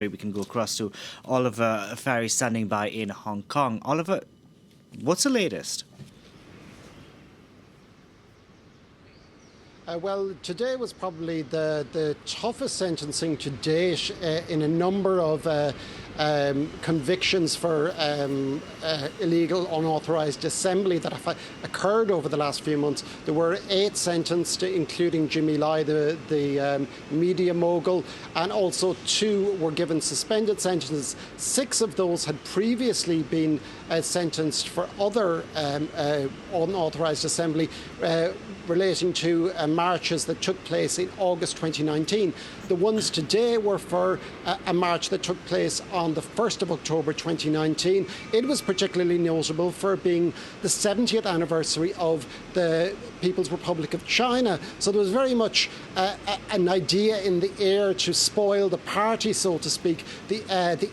We can go across to Oliver Farry standing by in Hong Kong. Oliver, what's the latest? Well, today was probably the toughest sentencing to date in a number of convictions for illegal unauthorised assembly that have occurred over the last few months. There were 8 sentenced, including Jimmy Lai, the media mogul, and also 2 were given suspended sentences. 6 of those had previously been sentenced for other unauthorised assembly relating to marches that took place in August 2019. The ones today were for a march that took place on the 1st of October 2019. It was particularly notable for being the 70th anniversary of the People's Republic of China. So there was very much an idea in the air to spoil the party, so to speak. The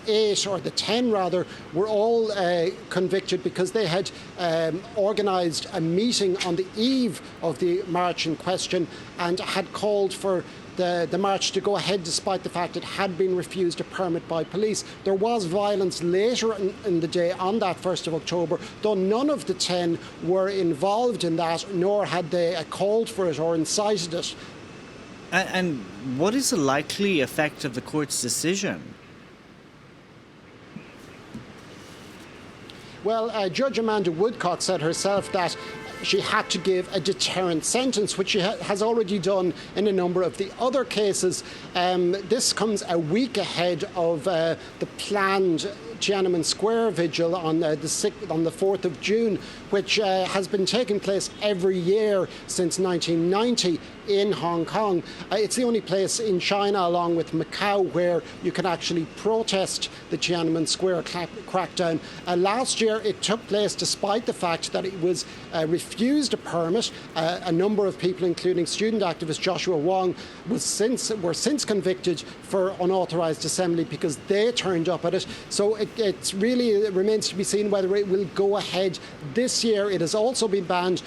8, or the 10 rather, were all convicted because they had organised a meeting on the eve of the march in question and had called for the march to go ahead despite the fact it had been refused a permit by police. There was violence later in the day on that 1st of October, though none of the 10 were involved in that, nor had they called for it or incited it. And what is the likely effect of the court's decision? Well, Judge Amanda Woodcock said herself that she had to give a deterrent sentence, which she has already done in a number of the other cases. This comes a week ahead of the planned Tiananmen Square vigil on the 4th of June, which has been taking place every year since 1990 in Hong Kong. It's the only place in China, along with Macau, where you can actually protest the Tiananmen Square crackdown. Last year it took place despite the fact that it was refused a permit. A number of people, including student activist Joshua Wong, were since convicted for unauthorised assembly because they turned up at it. So it really remains to be seen whether it will go ahead this year. It has also been banned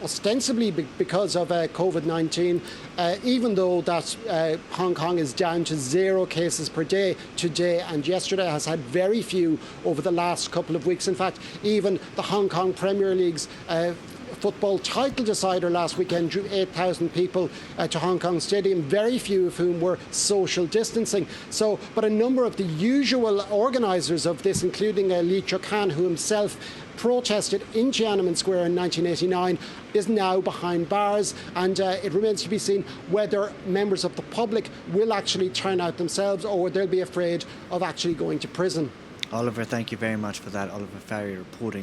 ostensibly because of COVID-19, even though that Hong Kong is down to 0 cases per day today, and yesterday has had very few over the last couple of weeks. In fact, even the Hong Kong Premier League's football title decider last weekend drew 8,000 people to Hong Kong Stadium, very few of whom were social distancing. But a number of the usual organisers of this, including Lee Chuk-han, who himself protested in Tiananmen Square in 1989, is now behind bars, and it remains to be seen whether members of the public will actually turn out themselves or they'll be afraid of actually going to prison. Oliver, thank you very much for that. Oliver Farry reporting.